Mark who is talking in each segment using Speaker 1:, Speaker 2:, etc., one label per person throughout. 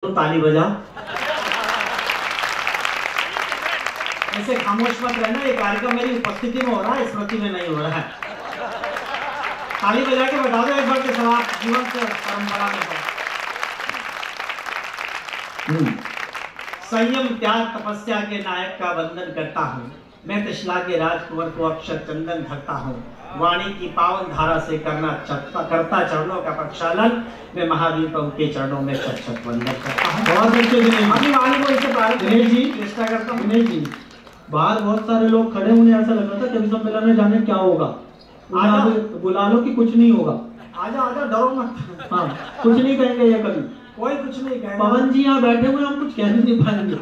Speaker 1: ताली बजाओ। ऐसे खामोश मत रहना, ये कार्यक्रम मेरी उपस्थिति में हो रहा है, स्मृति में नहीं हो रहा है। ताली बजा के बता दो एक बार के सवाल जीवन से परंपरा में। संयम त्याग तपस्या के नायक का वंदन करता हूँ मैं, त्रिशला के राजकुमार को अक्षर चंदन धरता हूँ। वाणी की पावन धारा से करता चरणों का प्रक्षालन, मैं महावीर प्रभु के चरणों में शत शत वंदन करता हूँ।
Speaker 2: बहुत अच्छे
Speaker 1: अपनी वाणी को इससे प्रारंभ
Speaker 2: जी
Speaker 1: चेष्टा करता हूँ।
Speaker 2: दिनेश जी, बाहर बहुत सारे लोग खड़े, उन्हें ऐसा लग रहा था कवि सम्मेलन में जाने क्या होगा, बुला लो कि कुछ नहीं होगा।
Speaker 1: आजा आजा, डरो मत।
Speaker 2: हाँ, कुछ नहीं कहेंगे ये कभी,
Speaker 1: कोई कुछ नहीं कहेगा।
Speaker 2: पवन जी यहाँ बैठे हुए, हम कुछ कह नहीं पाएंगे।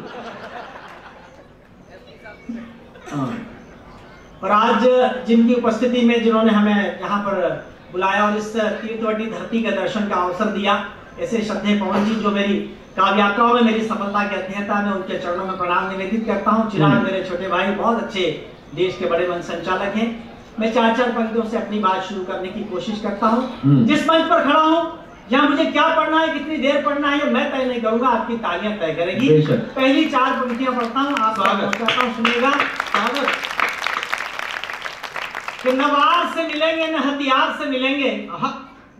Speaker 1: हाँ। और आज जिनकी उपस्थिति में जिन्होंने हमें यहाँ पर बुलाया और इस तीर्थवटी धरती के दर्शन का अवसर दिया, ऐसे श्रद्धेय पवन जी जो मेरी काव्य यात्राओं में मेरी सफलता के अध्येता में, उनके चरणों में प्रणाम निवेदित करता हूँ। चिराग मेरे छोटे भाई बहुत अच्छे देश के बड़े मंच संचालक हैं। मैं चार चार पंक्तियों से अपनी बात शुरू करने की कोशिश करता हूँ। जिस मंच पर खड़ा हूँ, यहाँ मुझे क्या पढ़ना है, कितनी देर पढ़ना है, मैं तय नहीं करूंगा, आपकी तालियां तय करेगी। पहली चार पंक्तियां पढ़ता हूँ, आप चाहता हूँ सुनिएगा। कि न वार से मिलेंगे न हथियार से मिलेंगे,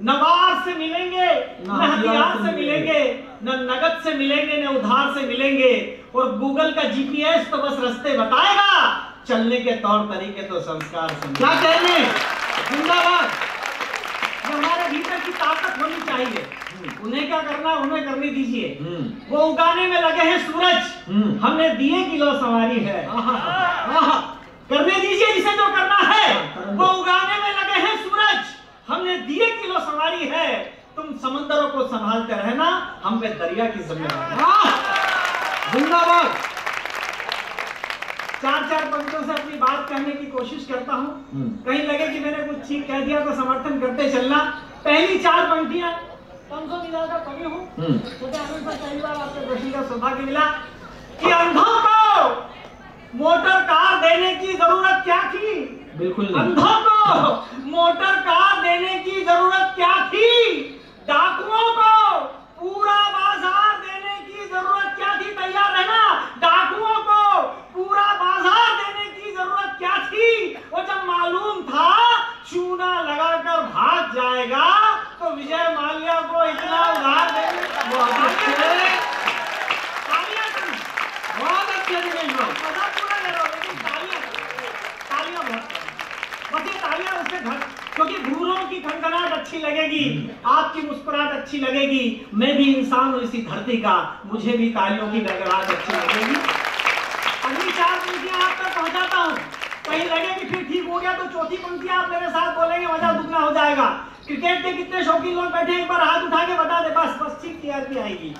Speaker 1: न वार से मिलेंगे न हथियार से मिलेंगे, न नगद से मिलेंगे न उधार से मिलेंगे, और गूगल का जीपीएस तो बस रास्ते बताएगा, चलने के तौर तरीके तो संस्कार से। क्या कहने, जिंदाबाद। हमारे भीतर की ताकत होनी चाहिए, उन्हें क्या करना उन्हें करने दीजिए। वो उगाने में लगे हैं सूरज, हमने दिए किलो सवारी है। करने दीजिए जिसे जो करना है। वो उगाने में लगे हैं सूरज, हमने दिए किलो सवारी है। तुम समंदरों को संभालते रहना, हम पे दरिया की जिम्मेदारी।
Speaker 2: जिंदाबाद।
Speaker 1: चार चार पंक्तियों से अपनी बात कहने की कोशिश करता हूँ। कहीं लगे कि मैंने कुछ ठीक कह दिया तो समर्थन करते चलना। पहली चार पंक्तियां, 500 मिला का कवि हूँ, छोटे आनंद पर पहली बार आपके दर्शन का सौभाग्य मिला। कि अंधों को मोटर कार देने की जरूरत क्या थी?
Speaker 2: बिल्कुल नहीं।
Speaker 1: अंधों को मोटर कार देने की जरूरत क्या थी? डाकुओं को पूरा बाजार देने की जरूरत क्या थी? तैयार रहना। डाकुओं को पूरा बाजार देने की जरूरत क्या थी? वो जब मालूम था चूना लगाकर भाग जाएगा, तो विजय माल्या को इतना उधार देने का। बहुत अच्छे क्योंकि घूरों की खनखनाहट अच्छी लगेगी, आपकी मुस्कुराहट अच्छी लगेगी। मैं भी इंसान हूँ इसी धरती का, मुझे भी तालियों की गड़गड़ाहट अच्छी लगेगी। अगली चार पंक्तियां आप तक पहुंचाता हूँ। कहीं लगे कि फिर ठीक हो गया तो चौथी पंक्ति आप मेरे साथ बोलेंगे, मजा दुगना हो जाएगा। क्रिकेट के कितने शौकीन लोग बैठे, एक बार हाथ उठा के बता दे, बस बस ठीक टीआरपी आएगी।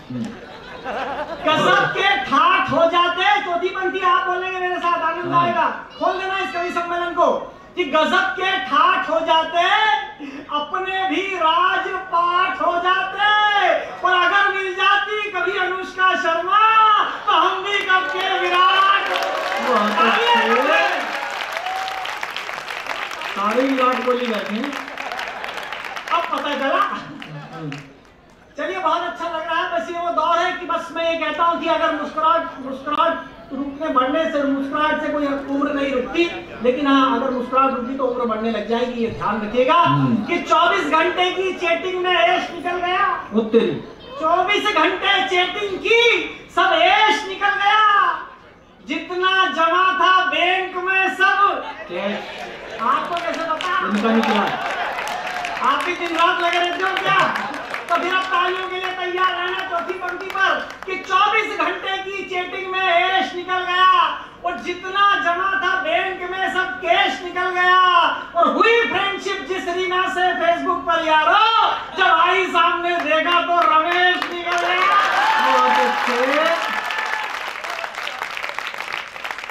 Speaker 1: गजब के ठाठ हो जाते, चौथी पंक्ति आप बोलेंगे मेरे साथ, आनंद आएगा। खोल देना इस कवि सम्मेलन को। कि गजब के ठाठ हो जाते, अपने भी राजपाट हो जाते, और अगर मिल जाती कभी अनुष्का शर्मा, तो हम भी कब के विराट।
Speaker 2: सारे विराट कोहली बैठे हैं।
Speaker 1: अब पता चला। चलिए बहुत अच्छा लग रहा है। बस ये वो दौर है कि बस मैं ये कहता हूँ कि अगर मुस्कुराहट रुकने बढ़ने से, मुस्कुराहट से कोई उम्र नहीं रुकती, लेकिन हाँ अगर मुस्कुराहट रुकी तो उम्र बढ़ने लग जाएगी। ये ध्यान रखिएगा कि 24 घंटे की चैटिंग में ऐश निकल गया। 24 घंटे चैटिंग की, सब ऐश निकल गया। जितना जमा था बैंक में सब आपको कैसे पता?
Speaker 2: उनका निकला।
Speaker 1: आप भी दिन रात लगे रहते हो क्या? तो फिर आप तालियों के लिए तैयार रहना। चौथी पंक्ति पर कि 24 घंटे की चैटिंग में ऐश निकल गया, और जितना जमा था बैंक में सब कैश निकल गया, और हुई फ्रेंडशिप जिस रीना से फेसबुक पर यारो, जब आई सामने देखा तो रमेश निकल गया।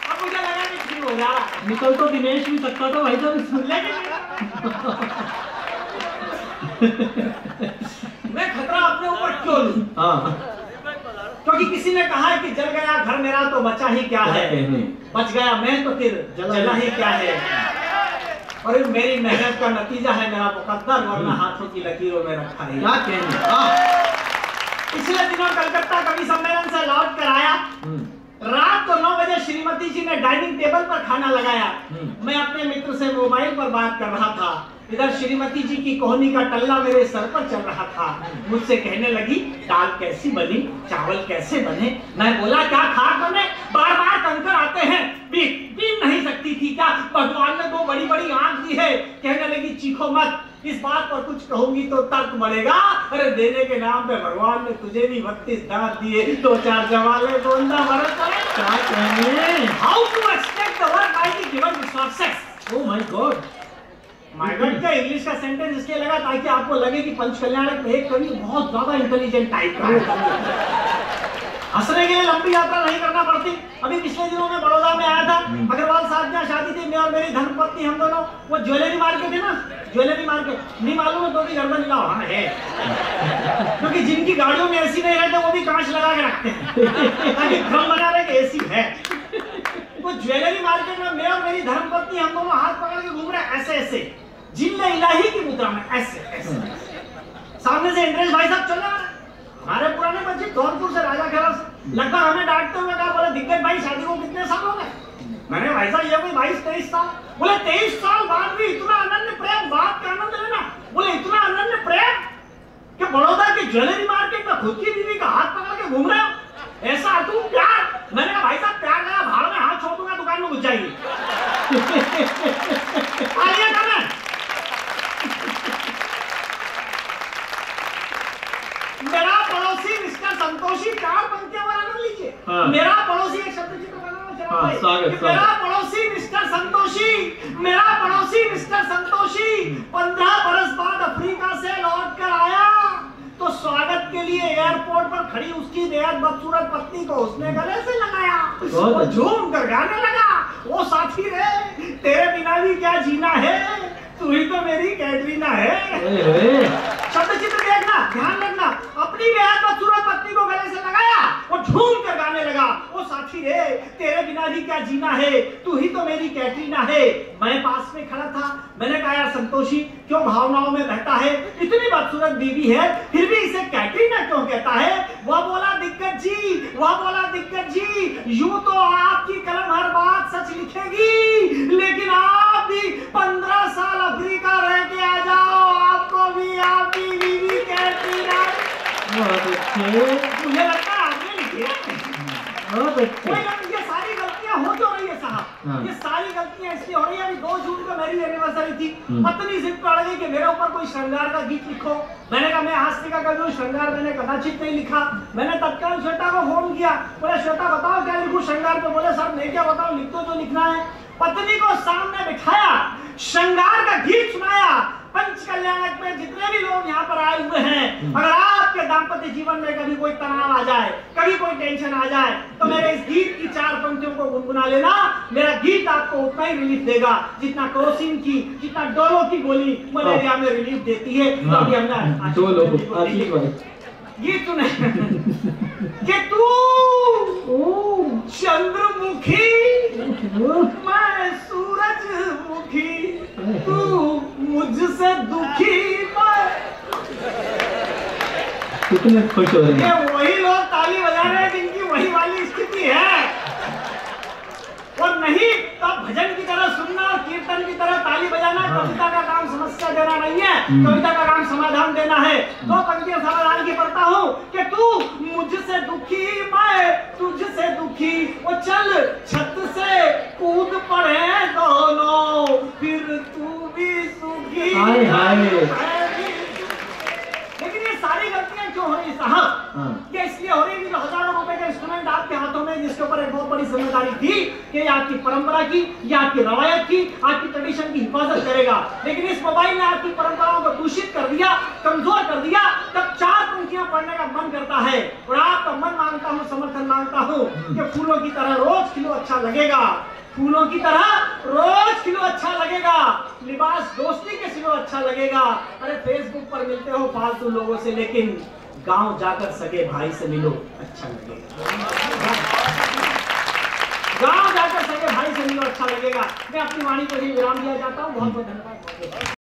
Speaker 1: अब मुझे लगा कि ठीक हो जा रहा।
Speaker 2: निकल तो दिनेश भी सकता था भाई साहब,
Speaker 1: लेकिन मैं खतरा अपने ऊपर क्यों लूं? क्योंकि किसी ने कहा है कि जल गया घर मेरा तो बचा ही क्या है, बच गया मैं तो फिर जला ही क्या है। और मेरी मेहनत का नतीजा है मेरा मुकद्दर, वरना हाथों की लकीरों में रखा है। क्या कहने। पिछले दिनों कलकत्ता कवि सम्मेलन से लौट कर आया। रात को 9 बजे श्रीमती जी ने डाइनिंग टेबल पर खाना लगाया। मैं अपने मित्र से मोबाइल पर बात कर रहा था, इधर श्रीमती जी की कोहनी का टल्ला मेरे सर पर चल रहा था। मुझसे कहने लगी, दाल कैसी बनी, चावल कैसे बने। मैं बोला, क्या खाक बने, बार बार कंकर आते हैं, बीन नहीं सकती थी क्या, भगवान ने 2 बड़ी बड़ी आंख दी है। कहने लगी, चीखो मत, इस बात पर कुछ कहूंगी तो तर्क बढ़ेगा। अरे देने के नाम पे भगवान ने तुझे भी 32 दांत दिए, 2-4 जवाले बोलना बरस पड़े। क्या कहने, how to expect the work by the given resources. Oh my God, migrant का इंग्लिश का सेंटेंस इसलिए लगा ताकि आपको लगे कि पंच कल्याणक में एक कवि बहुत ज्यादा इंटेलिजेंट टाइप का है। हंसने के लिए लंबी यात्रा नहीं करना पड़ती। अभी पिछले दिनों में बड़ौदा में आया था, अग्रवाल साहब की शादी थी, मैं और मेरी धर्मपत्नी हम दोनों, वो ज्वेलरी मार्केट है ना, ज्वेलरी मार्केट नहीं मालूम है तो भी गर्दन हिला वहां है, क्योंकि जिनकी गाड़ियों में एसी नहीं रहते वो भी कांच लगा के रखते हैं ताकि भ्रम बना रहे कि एसी है। वो ज्वेलरी मार्केट में मैं और मेरी धर्मपत्नी हम दोनों हाथ पकड़ के घूम रहे ऐसे ऐसे, जिल्ले इलाही की मुद्रा में ऐसे ऐसे। सामने से इंद्रेश भाई साहब चल रहे हैं, हमारे पुराने बच्चे धौलपुर से राजा खेला, लगभग हमें डांटते हुए कहा, बोले दिग्गज भाई शादी को कितने साल हो गए। मैंने भाई साहब ये कोई 22-23 साल। बोले 23 साल बाद भी इतना अनन्य प्रेम, बात का आनंद लेना। बोले इतना अनन्य प्रेम कि बड़ौदा के ज्वेलरी मार्केट में खुद की बीवी का हाथ पकड़ के घूम रहे हो, ऐसा तू प्यार। मैंने कहा भाई साहब प्यार लगा, भाड़ में हाथ छोड़ दूंगा, दुकान में घुस जाएगी। आइए कमें मेरा पड़ोसी मिस्टर संतोषी, 4 पंक्तियों पर आनंद लीजिए। मेरा पड़ोसी, एक शब्द चित्र बनाना, मेरा पड़ोसी मिस्टर संतोषी, मेरा पड़ोसी मिस्टर संतोषी 15 बरस बाद अफ्रीका से लौट कर आया तो स्वागत के लिए एयरपोर्ट पर खड़ी उसकी बेहद बदसूरत पत्नी को उसने गले से लगाया, वो झूम कर गाने लगा, वो साथी रे तेरे बिना भी क्या जीना है, तू ही तो मेरी कैटरीना है। शब्द चित्र देखना, ध्यान रखना, अपनी बेहद बदसूरत पत्नी को गले से लगाया, वो झूम कर गाने लगा, वो साथी रे तेरे बिना भी क्या जीना है, तू ही तो मेरी कैटरीना है। मैं पास में खड़ा था, मैंने कहा यार संतोषी क्यों भावनाओं में बहता है, इतनी बदसूरत बीवी है फिर भी इसे कैटरीना क्यों कहता है। वह बोला दिग्गज जी, वह बोला दिग्गज जी, यूं तो आपकी कलम हर बात सच लिखेगी, लेकिन आप भी 15 साल अफ्रीका रह के आ जाओ, आपको भी आपकी बीवी कैटरीना। मुझे लगता है आगे लिखिए। ये सारी गलतियां हो क्यों रही है साहब, ये सारी गलतियां इसलिए हो रही है। अभी 2 जून को मेरी एनिवर्सरी थी, पत्नी जिद पड़ गई कि मेरे ऊपर कोई श्रृंगार का गीत लिखो। मैंने कहा मैं हास्य का कभी श्रृंगार मैंने कदाचित नहीं लिखा। मैंने तत्काल श्वेता को फोन किया, बोले श्वेता बताओ क्या लिखूं श्रृंगार पे। बोले सर मैं क्या बताऊं, लिख दो जो लिखना है। पत्नी को सामने बिठाया, श्रृंगार का गीत सुनाया। पंच कल्याणक में जितने भी लोग यहाँ पर आए हुए हैं, अगर आपके दाम्पत्य जीवन में कभी कोई तनाव आ जाए, कभी कोई टेंशन आ जाए, तो मेरे इस गीत की 4 पंक्तियों को गुनगुना लेना। मेरा गीत आपको उतना ही रिलीफ देगा जितना क्रोसिन की, जितना डोलो की गोली मलेरिया में रिलीफ देती है। तो अभी हमने गीत सुने कि तू चंद्रमुखी मैं सूरजमुखी, तू मुझसे दुखी मैं।
Speaker 2: कितने खुश हो रहे हैं।
Speaker 1: ये वही लोग ताली बजा रहे हैं जिनकी वही वाली स्थिति है, और नहीं तब भजन की तरह सुनना और कीर्तन की तरह ताली बजाना। कविता का काम समस्या देना नहीं है, कविता का काम समाधान देना है। 2 पंक्तियां समाधान की पढ़ता हूँ कि तू मुझसे दुखी मैं तुझसे दुखी, वो चल छत से कूद पड़े दोनों, फिर तू भी सुखी।
Speaker 2: हाय हाय।
Speaker 1: लेकिन ये सारी गलतियां क्यों हो रही साहब, ये इसलिए हो रही कि जो हजारों रुपए का इंस्ट्रूमेंट आपके हाथों में, जिसके ऊपर एक बहुत बड़ी जिम्मेदारी थी कि आपकी परंपरा की, या आपकी रवायत की, आपकी ट्रेडिशन की हिफाजत करेगा, लेकिन इस मोबाइल ने आपकी परंपराओं को दूषित कर दिया, कमजोर कर दिया। तब 4 पंक्तियां पढ़ने का मन करता है, और आपका मन मांगता हूँ, समर्थन मांगता हूँ कि फूलों की तरह रोज खिलो अच्छा लगेगा, फूलों की तरह रोज खिलो अच्छा लगेगा, लिबास दोस्ती के सिलो अच्छा लगेगा। अरे फेसबुक पर मिलते हो फालतू लोगों से, लेकिन गांव जाकर सगे भाई से मिलो अच्छा लगेगा, गांव जाकर सगे भाई से मिलो अच्छा लगेगा। मैं अपनी वाणी को ही विराम दिया जाता हूँ। बहुत बहुत धन्यवाद।